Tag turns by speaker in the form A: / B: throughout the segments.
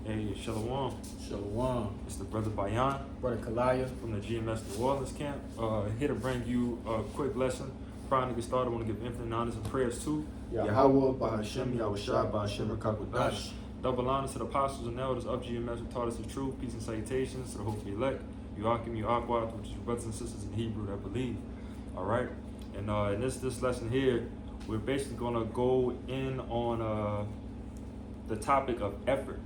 A: Hey, Shalom.
B: Shalom.
A: It's the brother Bayan
B: Brother Kalaya.
A: from the GMS New Orleans camp. Here to bring you a quick lesson. Prior to get started, I want to give infinite honors and prayers to
B: Yahweh, Bahashem, Yahushua, Bahashem, Rakakwadash.
A: double honors to the apostles and elders of GMS who taught us the truth. Peace and salutations to the hopefully elect. Yuakim, Yuakwat, which is your brothers and sisters in Hebrew that believe. All right. And in this lesson here, we're basically going to go in on the topic of effort.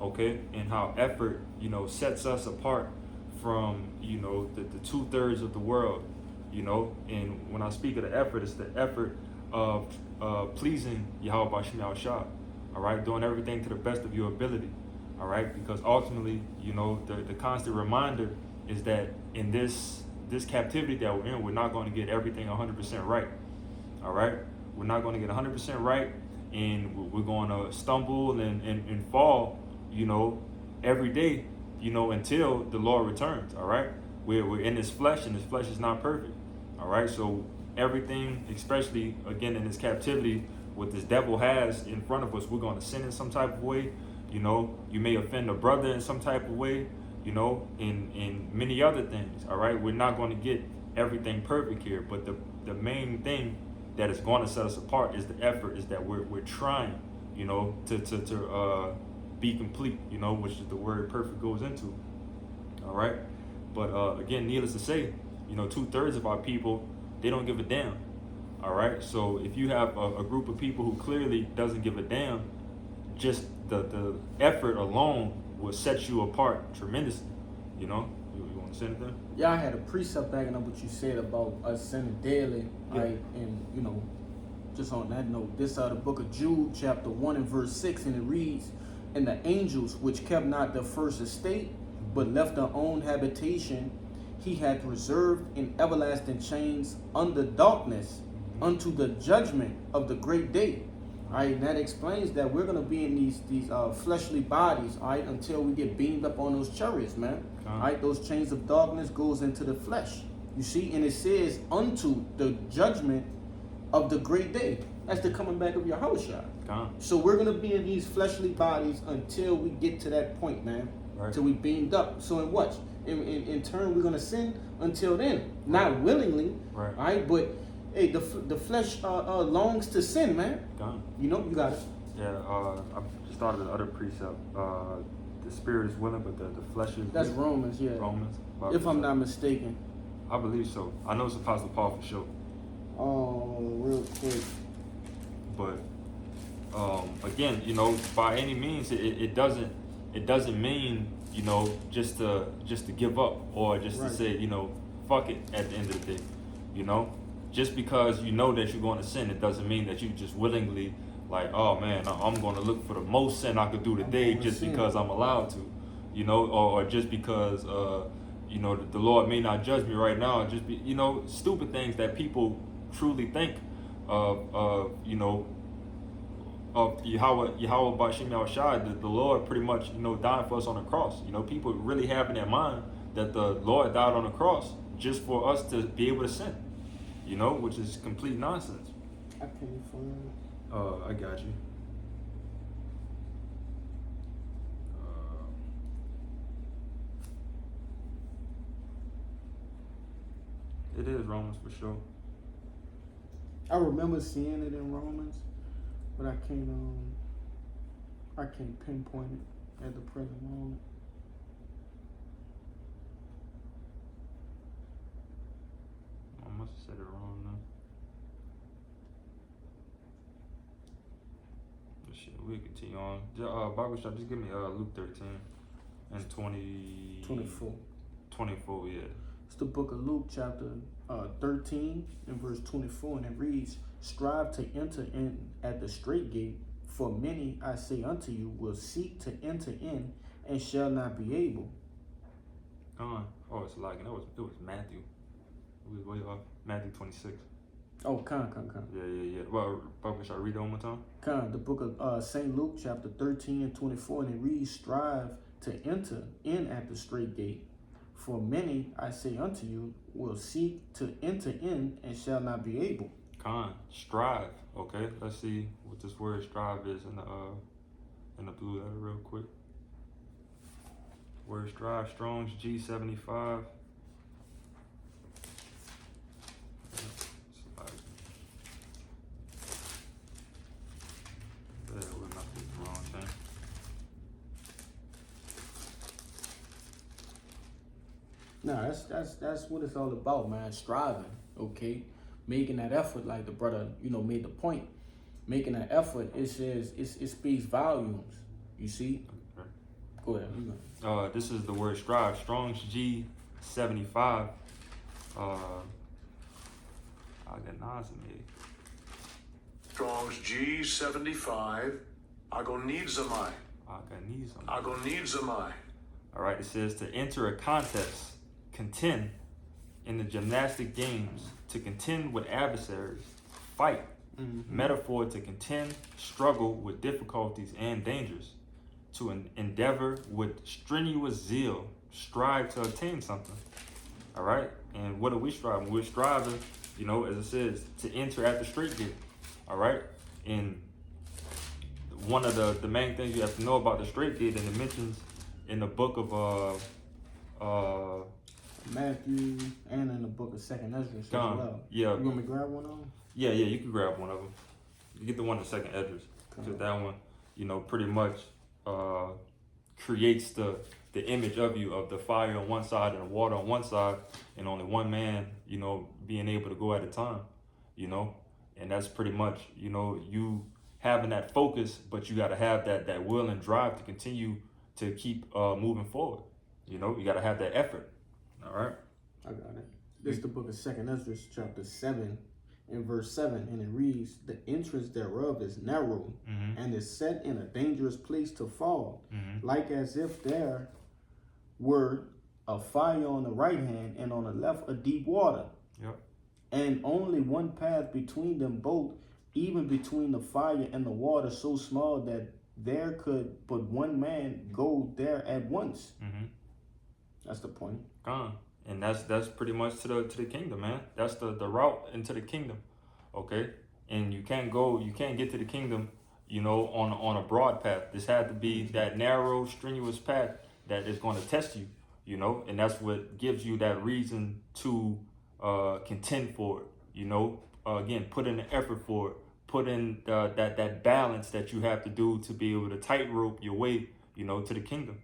A: Okay, and how effort, sets us apart from, the 2/3 of the world, and when I speak of the effort, it's the effort of pleasing Yahweh Bashim Yahushua, all right, doing everything to the best of your ability, all right, because ultimately, the constant reminder is that in this captivity that we're in, we're not going to get everything 100% right, all right, we're not going to get 100% right, and we're going to stumble and fall, every day, until the Lord returns, all right? We're in this flesh, and this flesh is not perfect, all right? So everything, especially, again, in this captivity, what this devil has in front of us, we're going to sin in some type of way, you may offend a brother in some type of way, and many other things, all right? We're not going to get everything perfect here, but the main thing that is going to set us apart is the effort, is that we're trying, to be complete, which is the word perfect goes into, all right? But again, needless to say, 2/3 of our people, they don't give a damn, all right? So if you have a group of people who clearly doesn't give a damn, just the effort alone will set you apart tremendously, You want to say anything?
B: Yeah, I had a precept backing up what you said about us sinning daily,
A: Yeah.
B: right? And, just on that note, this the book of Jude, chapter 1 and verse 6, and it reads, "And the angels which kept not their first estate, but left their own habitation, he hath reserved in everlasting chains under darkness unto the judgment of the great day." All right, and that explains that we're gonna be in these fleshly bodies, all right, until we get beamed up on those chariots, man. All right, those chains of darkness goes into the flesh. You see, and it says unto the judgment of the great day. That's the coming back of Yahushua. So we're gonna be in these fleshly bodies until we get to that point, man.
A: Right.
B: Till we beamed up. So in what? In turn, we're gonna sin until then, not willingly,
A: Right.
B: all right? But hey, the flesh longs to sin, man. You got it.
A: Yeah, I just thought of the other precept. The spirit is willing, but the flesh is
B: That's
A: weak.
B: Romans, yeah.
A: Romans.
B: If I'm not mistaken.
A: I believe so. I know it's Apostle Paul for sure.
B: Oh, real quick.
A: But again, by any means, it doesn't mean just to give up or just
B: Right.
A: to say fuck it at the end of the day. Just because you know that you're going to sin, it doesn't mean that you just willingly like, oh man, I'm going to look for the most sin I could do today just because I'm allowed to, or just because the Lord may not judge me right now. Just be stupid things that people truly think of Yahweh Bashim Yahushua, the Lord pretty much dying for us on the cross. People really have in their mind that the Lord died on the cross just for us to be able to sin, which is complete nonsense.
B: I can't find it.
A: I got you. It is Romans for sure.
B: I remember seeing it in Romans, but I can't pinpoint it at the present moment.
A: I must have said it wrong now. Shit, we'll continue on. Bible shop, just give me Luke 13 and
B: 24.
A: 24, yeah.
B: It's the book of Luke, chapter 13 and verse 24, and it reads, "Strive to enter in at the straight gate, for many, I say unto you, will seek to enter in and shall not be able."
A: Oh, it's like it was Matthew. We was way off. Matthew 26.
B: Oh, con.
A: Yeah. Well, Bible shop, read it one more time.
B: The book of St. Luke, chapter 13 and 24, and it reads, "Strive to enter in at the straight gate, for many, I say unto you, will seek to enter in and shall not be able."
A: Strive. Okay, let's see what this word strive is in the blue letter real quick. Word strive, Strong's G75.
B: Nah, that's what it's all about, man. Striving, okay, making that effort, like the brother, made the point. Making that effort, it says it speaks volumes. You see?
A: Okay.
B: Go ahead.
A: This is the word strive. Strong's G75. Agonizame.
C: Strong's G75. Agonizamai. Agonizamai.
A: All right. It says to enter a contest, contend in the gymnastic games, to contend with adversaries, fight. Metaphor to contend, struggle with difficulties and dangers, to endeavor with strenuous zeal, strive to attain something. All right, and what are we striving? We're striving, as it says, to enter at the straight gate. All right, and one of the main things you have to know about the straight gate, and it mentions in the book of
B: Matthew and in the book of 2nd Ezra as well.
A: Yeah.
B: You want me to grab one of them?
A: Yeah, you can grab one of them. You get the one in 2nd Ezra. So that one, pretty much creates the image of you, of the fire on one side and the water on one side, and only one man, being able to go at a time, and that's pretty much, you having that focus, but you got to have that will and drive to continue to keep moving forward. You got to have that effort. All right.
B: I got it. This is the book of 2nd Ezra, chapter 7, and verse 7, and it reads, "The entrance thereof is narrow, and is set in a dangerous place to fall, like as if there were a fire on the right hand, and on the left a deep water.
A: Yep.
B: And only one path between them both, even between the fire and the water, so small that there could but one man go there at once." That's the point.
A: And that's pretty much to the kingdom, man. That's the route into the kingdom. Okay? And you can't get to the kingdom, on a broad path. This had to be that narrow, strenuous path that is going to test you, and that's what gives you that reason to contend for it, again, put in the effort for it, put in that balance that you have to do to be able to tightrope your way, to the kingdom,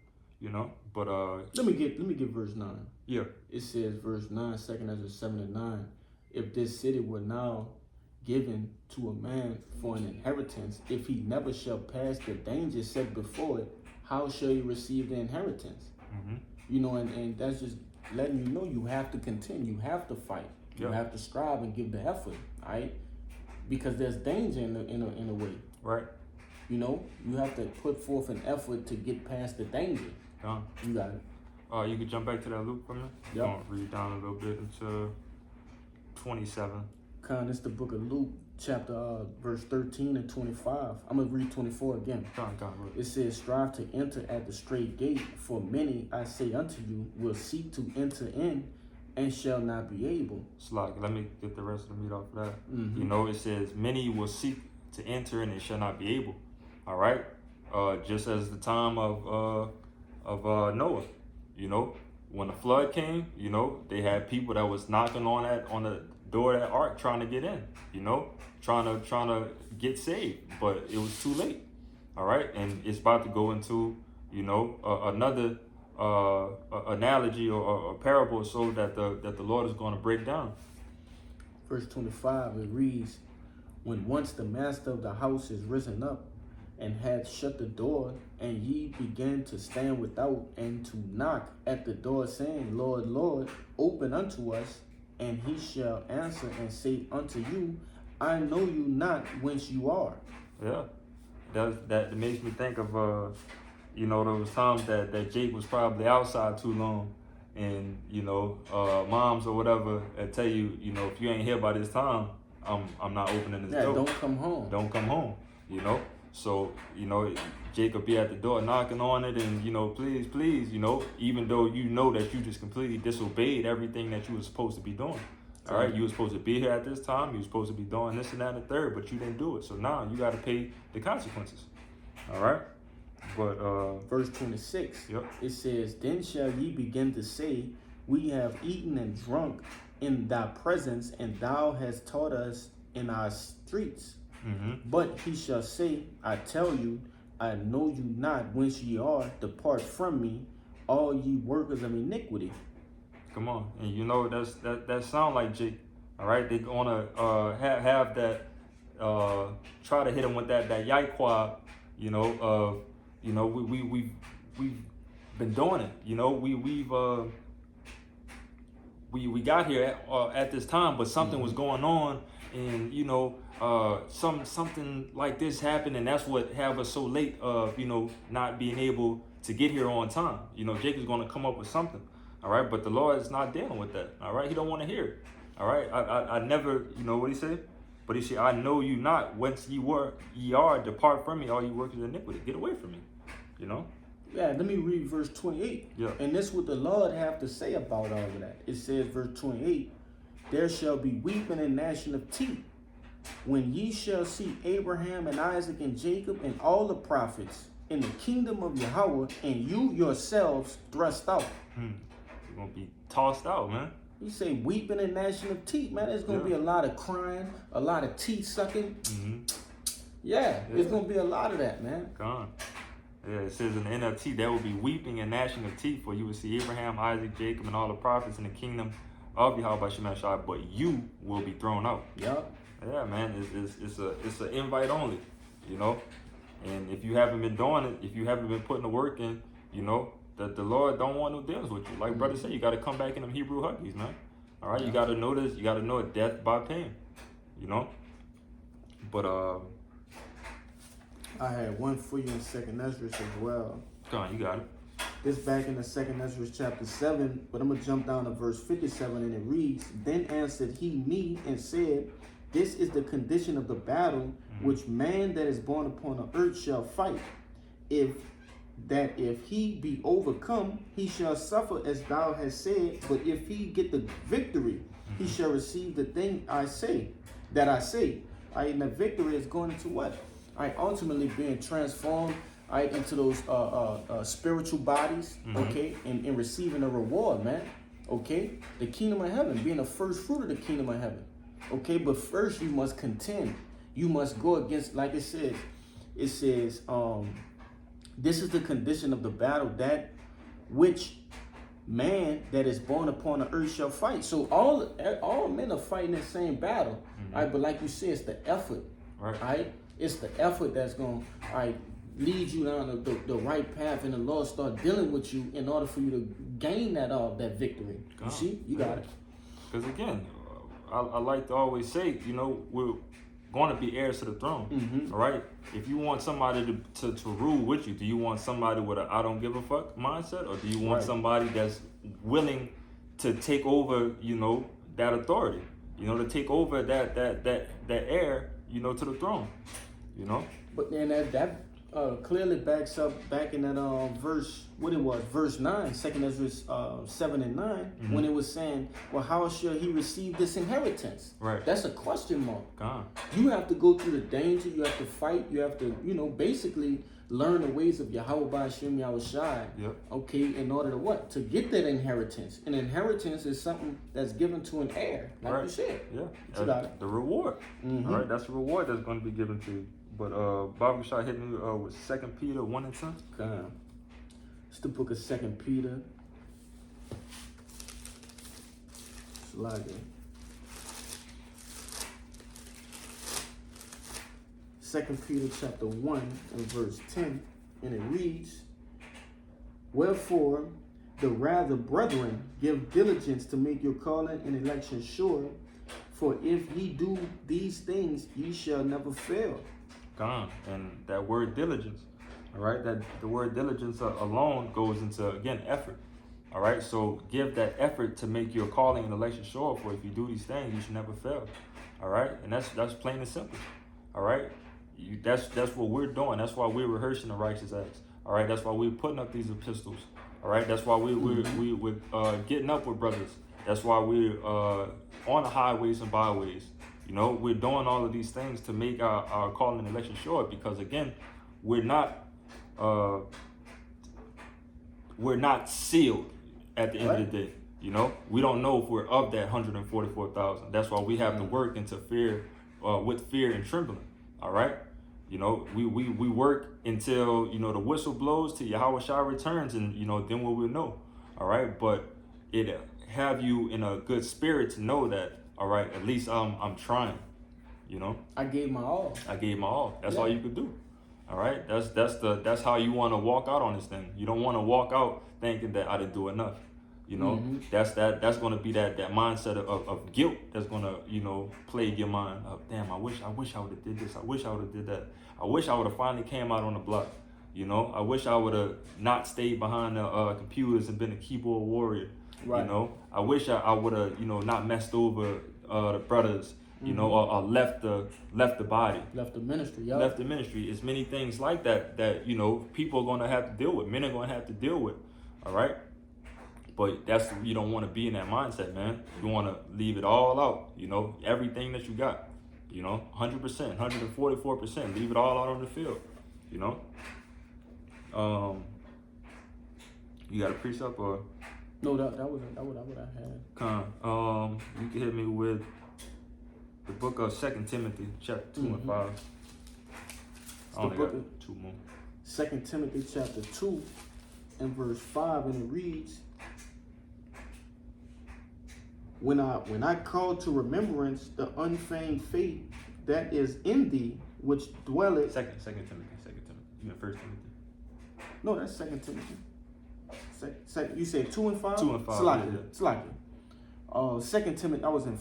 A: But
B: let me get verse 9.
A: Yeah.
B: It says, verse 9, 2nd Ezra 7 and 9. "If this city were now given to a man for an inheritance, if he never shall pass the danger set before it, how shall he receive the inheritance?" And that's just letting you know you have to contend, you have to fight, you have to strive and give the effort, all right? Because there's danger in a way.
A: Right.
B: You have to put forth an effort to get past the danger. You got it.
A: You could jump back to that Luke for me.
B: Yep.
A: I'll read down a little bit into 27.
B: It's the book of Luke, chapter verse 13 and 25. I'm gonna read 24 again. It says, "Strive to enter at the straight gate, for many, I say unto you, will seek to enter in, and shall not be able."
A: Slack. Let me get the rest of the meat off of that. It says, "Many will seek to enter in and shall not be able." All right. Just as the time of Noah. When the flood came, they had people that was knocking on the door of that ark trying to get in, trying to get saved, but it was too late. All right, and it's about to go into, another analogy or a parable, so that the Lord is going to break down.
B: Verse 25, it reads, "When once the master of the house is risen up, and had shut the door, and ye began to stand without, and to knock at the door, saying, Lord, Lord, open unto us. And he shall answer and say unto you, I know you not whence you are."
A: Yeah, that makes me think of those times that Jake was probably outside too long, and moms or whatever tell you, if you ain't here by this time, I'm not opening this door.
B: Don't come home.
A: Don't come home. So, Jacob be at the door knocking on it, and, please, even though that you just completely disobeyed everything that you were supposed to be doing. All right, you were supposed to be here at this time. You were supposed to be doing this and that and the third, but you didn't do it. So now you got to pay the consequences. All right. But
B: verse 26,
A: yep.
B: it says, Then shall ye begin to say, We have eaten and drunk in thy presence, and thou hast taught us in our streets. But he shall say, I tell you, I know you not whence ye are. Depart from me, all ye workers of iniquity.
A: Come on, and you know that sound like Jake. All right, they're gonna have that try to hit him with that Yaiqua, you know. We've been doing it. You know, we got here at this time, but something was going on, and you know, something like this happened, and that's what have us so late. You know, not being able to get here on time. You know, Jake is gonna come up with something. All right, but the Lord is not dealing with that. All right, He don't want to hear it. All right, I never, you know what He said? But He said, I know you not whence ye are. Depart from me, all ye workers of iniquity. Get away from me. You know.
B: Yeah, let me read verse 28.
A: Yeah.
B: And this is what the Lord have to say about all of that. It says, verse 28, There shall be weeping and gnashing of teeth, when ye shall see Abraham and Isaac and Jacob and all the prophets in the kingdom of Yahweh, and you yourselves thrust out.
A: You're gonna be tossed out, man.
B: You say weeping and gnashing of teeth, man. There's gonna be a lot of crying, a lot of teeth sucking. Yeah, there's gonna be a lot of that, man.
A: Gone. Yeah, it says in the NLT, there will be weeping and gnashing of teeth, for you will see Abraham, Isaac, Jacob, and all the prophets in the kingdom of Yahweh Shema Shai, but you will be thrown out.
B: Yup.
A: Yeah, man, it's an invite only, you know. And if you haven't been doing it, if you haven't been putting the work in, you know, that the Lord don't want no deals with you. Like brother said, you got to come back in them Hebrew huggies, man. All right, you got to know this. You got to know it, death by pain, you know. But
B: I had one for you in 2nd Ezra as well.
A: come on, you got it.
B: This back in the 2nd Ezra chapter 7, but I'm going to jump down to verse 57, and it reads, Then answered he me and said, This is the condition of the battle which man that is born upon the earth shall fight. If he be overcome, he shall suffer as thou hast said, but if he get the victory, he shall receive the thing I say. And the victory is going into what? Ultimately being transformed into those spiritual bodies, okay, and receiving a reward, man. Okay, the kingdom of heaven, being the first fruit of the kingdom of heaven. Okay, but first you must contend. You must go against, like it says, this is the condition of the battle, that which man that is born upon the earth shall fight. So all men are fighting the same battle, right? But like you said, it's the effort, right? It's the effort that's going to lead you down the right path, and the Lord start dealing with you in order for you to gain that victory. You see, you got it.
A: Because again, I like to always say, you know, we're going to be heirs to the throne. All right. If you want somebody to rule with you, do you want somebody with a I don't give a fuck mindset, or do you want somebody that's willing to take over, you know, that authority, you know, to take over that heir, you know, to the throne, you know?
B: But then that clearly backs up back in that verse, verse 9, 2nd Ezra 7 and 9, when it was saying, well, how shall he receive this inheritance?
A: Right.
B: That's a question mark.
A: God.
B: You have to go through the danger, you have to fight, you have to, you know, basically learn the ways of Yahweh Ba'ashem Yahushai.
A: Yep. Okay,
B: in order to what? To get that inheritance. An inheritance is something that's given to an heir, like you said.
A: Yeah. The reward. All right, that's the reward that's going to be given to you. But Baba Shah hit me with 2 Peter 1 and 10.
B: It's the book of 2 Peter. Slide it. 2 Peter chapter 1 and verse 10, and it reads, Wherefore, the rather, brethren, give diligence to make your calling and election sure, for if ye do these things, ye shall never fail.
A: God. And that word diligence, all right, that the word diligence alone goes into, again, effort. All right, so give that effort to make your calling and election sure, for if you do these things, you should never fail. All right, and that's plain and simple. All right, that's what we're doing. That's why we're rehearsing the righteous acts. All right, that's why we're putting up these epistles. All right, that's why we're getting up with brothers. That's why we're on the highways and byways. You know, we're doing all of these things to make our calling and election sure, because again, we're not we're not sealed at the end of the day. You know, we don't know if we're of that 144,000. That's why we have to work into fear, with fear and trembling. All right. You know, we work until, you know, the whistle blows till Yahweh Shai returns, and, you know, then we will know. All right. But it have you in a good spirit to know that, all right, at least I'm trying, you know.
B: I gave my all.
A: I gave my all. That's all you could do. All right. That's how you want to walk out on this thing. You don't want to walk out thinking that I didn't do enough. You know, that's going to be that mindset of guilt that's going to, you know, plague your mind. Oh, damn, I wish I would have did this. I wish I would have did that. I wish I would have finally came out on the block. You know, I wish I would have not stayed behind the computers and been a keyboard warrior. Right. You know, I wish I would have, you know, not messed over the brothers, you know, or left the body.
B: Left the ministry,
A: Left the ministry. It's many things like that, you know, people are going to have to deal with. Men are going to have to deal with. All right. But you don't want to be in that mindset, man. You want to leave it all out, you know, everything that you got, you know, 100%, 144%, leave it all out on the field, you know. You got a precept or?
B: No, that was what I had.
A: You can hit me with the book of 2 Timothy, chapter 2 and 5. I only got 2 more.
B: 2 Timothy chapter 2 and verse 5, and it reads, When I call to remembrance the unfeigned faith that is in thee, which dwelleth.
A: Second Timothy. You mean 1 Timothy?
B: No, that's 2 Timothy. You said 2 and 5?
A: 2 and 5.
B: Slacky. 2 Timothy, I was in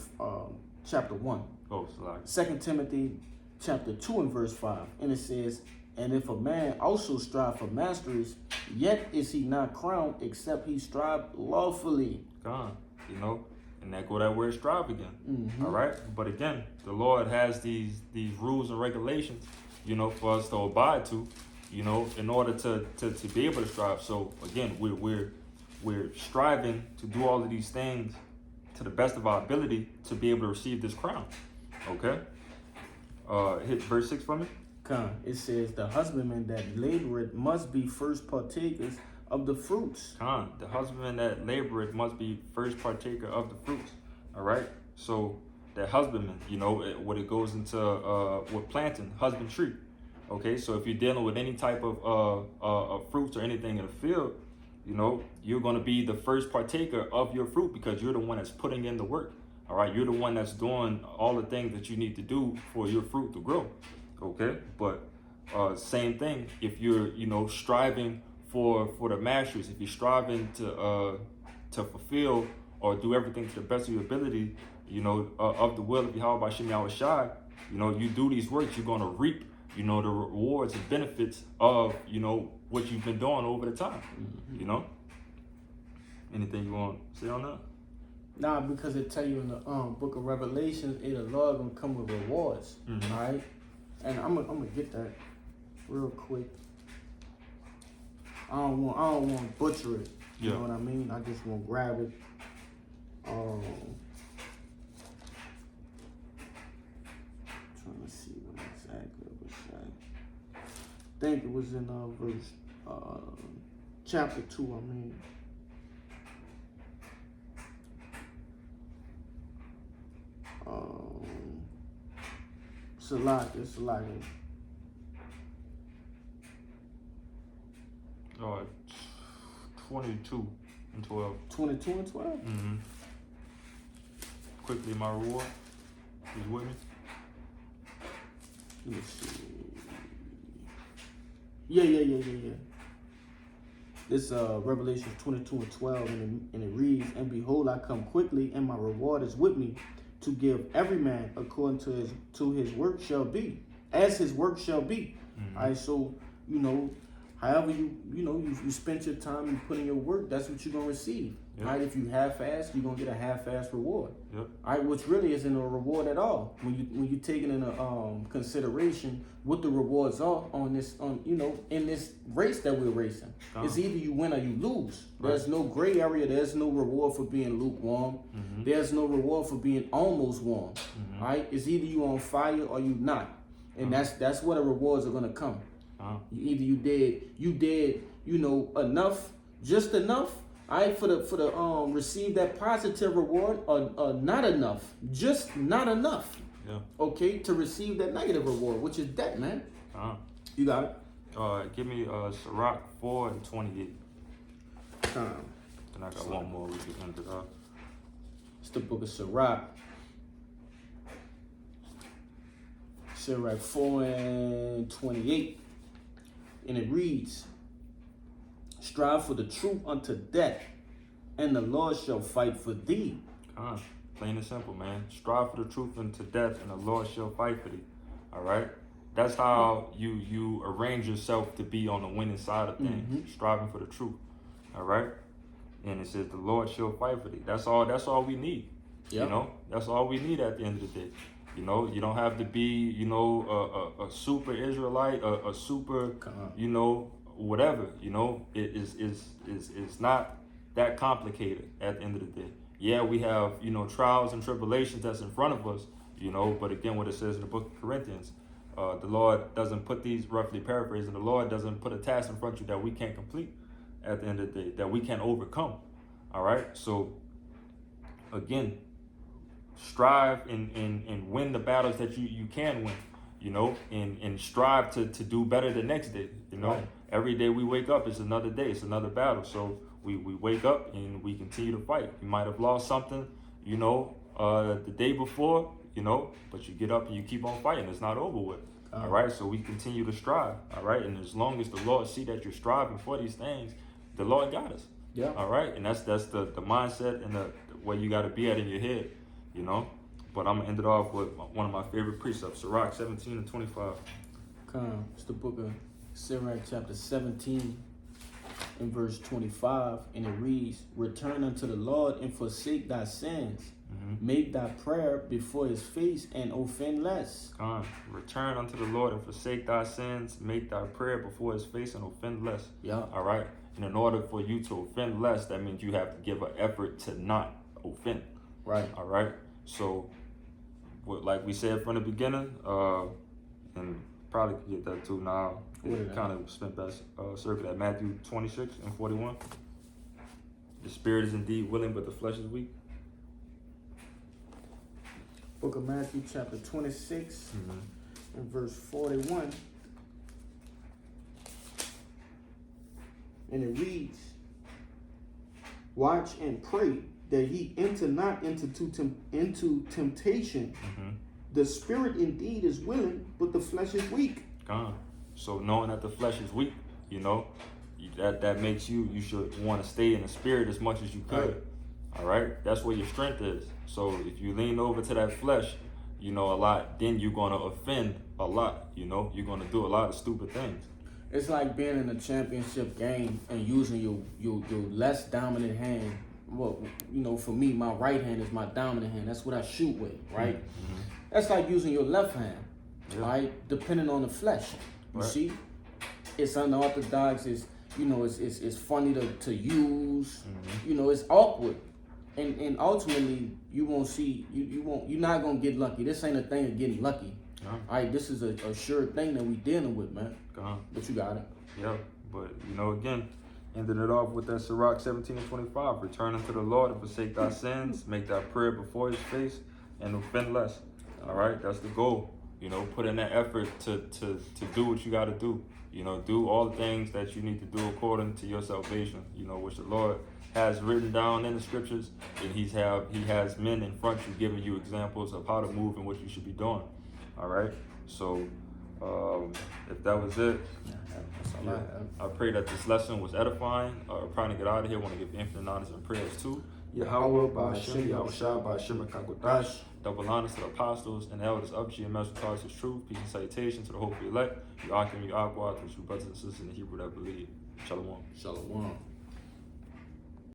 B: chapter 1.
A: Oh, Slacky.
B: 2 Timothy chapter 2 and verse 5. And it says, And if a man also strive for masteries, yet is he not crowned, except he strive lawfully.
A: God, you know. And that word strive again. All right. But again, the Lord has these rules and regulations, you know, for us to abide to, you know, in order to be able to strive. So again, we're striving to do all of these things to the best of our ability to be able to receive this crown. Okay. Hit verse 6 for me.
B: It says, the husbandman that laboreth must be first partakers of the fruits.
A: The husbandman that laboreth must be first partaker of the fruits. All right. So that husbandman, you know, what it goes into with planting, husbandry. Okay. So if you're dealing with any type of fruits or anything in the field, you know, you're going to be the first partaker of your fruit because you're the one that's putting in the work. All right. You're the one that's doing all the things that you need to do for your fruit to grow. Okay. But same thing if you're, you know, striving for the masteries, if you're striving to fulfill or do everything to the best of your ability, you know, of the will of Yahweh Shem Yahweh Shai, you know, you do these works, you're going to reap, you know, the rewards and benefits of, you know, what you've been doing over the time, you know. Anything you want to say on that?
B: Nah, because it tell you in the book of Revelations, the Lord gonna come with rewards, all right? And I'm gonna get that real quick. I don't want to butcher it. You know what I mean? I just want to grab it. Trying to see what exactly it was saying. I think it was in verse chapter 2. I mean. Salaki.
A: 22 and 12.
B: 22 and 12?
A: Quickly, my reward. He's with me.
B: Let me see. Yeah. This Revelation 22 and 12, and it reads, And behold, I come quickly, and my reward is with me, to give every man according to his work shall be, as his work shall be. All right, so, you know, however you spent your time and put in your work, that's what you're gonna receive. Yep. All right, if you half-ass, you're gonna get a half-ass reward. Yep. All right, which really isn't a reward at all when you take it into consideration what the rewards are in this race that we're racing. It's either you win or you lose. Right. There's no gray area. There's no reward for being lukewarm. There's no reward for being almost warm. All right, it's either you on fire or you not, and that's where the rewards are gonna come. Either you did, enough, just enough, all right, for the receive that positive reward, or not enough, just not enough.
A: Yeah.
B: Okay, to receive that negative reward, which is debt, man. You got it.
A: Give me Sirach 4 and 28.
B: Then
A: I got one more we can end it off.
B: It's the book of Sirach. Sirach 4 and 28. And it reads, strive for the truth unto death, and the Lord shall fight for thee.
A: Plain and simple, man. Strive for the truth unto death, and the Lord shall fight for thee. All right? That's how you arrange yourself to be on the winning side of things, striving for the truth. All right? And it says the Lord shall fight for thee. That's all we need.
B: Yep.
A: You know, that's all we need at the end of the day. You know, you don't have to be, a super Israelite, a super, whatever. You know, it's not that complicated at the end of the day. Yeah, we have, trials and tribulations that's in front of us, but again, what it says in the book of Corinthians, the Lord doesn't put these, roughly paraphrasing, the Lord doesn't put a task in front of you that we can't complete at the end of the day, that we can't overcome. All right. So again, strive and win the battles that you can win, and strive to do better the next day.
B: Right.
A: Every day we wake up, it's another day, it's another battle. So we wake up and we continue to fight. You might have lost something, the day before, but you get up and you keep on fighting. It's not over with. All right. So we continue to strive. All right. And as long as the Lord see that you're striving for these things, the Lord got us.
B: Yeah.
A: All right. And that's the mindset and the where you got to be at in your head, But I'm going to end it off with one of my favorite precepts, Sirach 17 and 25.
B: It's the book of Sirach chapter 17 and verse 25. And it reads, return unto the Lord and forsake thy sins. Make thy prayer before his face and offend less.
A: Return unto the Lord and forsake thy sins. Make thy prayer before his face and offend less.
B: Yeah.
A: All right. And in order for you to offend less, that means you have to give an effort to not offend.
B: Right.
A: All right. So, like we said from the beginning, and probably could get that too now. It kind of spent that circuit at Matthew 26 and 41. The spirit is indeed willing, but the flesh is weak.
B: Book of Matthew chapter 26 and verse 41. And it reads, watch and pray that ye enter not into temptation. The spirit indeed is willing, but the flesh is weak.
A: So knowing that the flesh is weak, that makes you should want to stay in the spirit as much as you could.
B: Right.
A: All right, that's where your strength is. So if you lean over to that flesh, a lot, then you're gonna offend a lot. You're gonna do a lot of stupid things.
B: It's like being in a championship game and using your less dominant hand. Well, for me, my right hand is my dominant hand. That's what I shoot with, right? That's like using your left hand, right? Depending on the flesh. You see, it's unorthodox. It's funny to use. It's awkward. And ultimately, you won't see, you're not going to get lucky. This ain't a thing of getting lucky. All right, this is a sure thing that we dealing with, man. But you got it.
A: Yeah, but, again, ended it off with that Sirach 17 and 25. Return unto the Lord and forsake thy sins. Make thy prayer before his face and offend less. All right, that's the goal. Put in that effort to do what you got to do. Do all the things that you need to do according to your salvation, which the Lord has written down in the scriptures, and he has men in front of you giving you examples of how to move and what you should be doing. All right. So if that was it, I pray that this lesson was edifying. Trying to get out of here. I want to give infinite honors and prayers to Yahweh, by Hashem, Yahushua, by Hashem, Kakodash. Double honors to the apostles and elders of GMS who taught us his truth. Peace and salutation to the hopefully elect. Yuakim, Yuakwa, to true brothers and sisters in the Hebrew that believe. Shalom.
B: Shalom.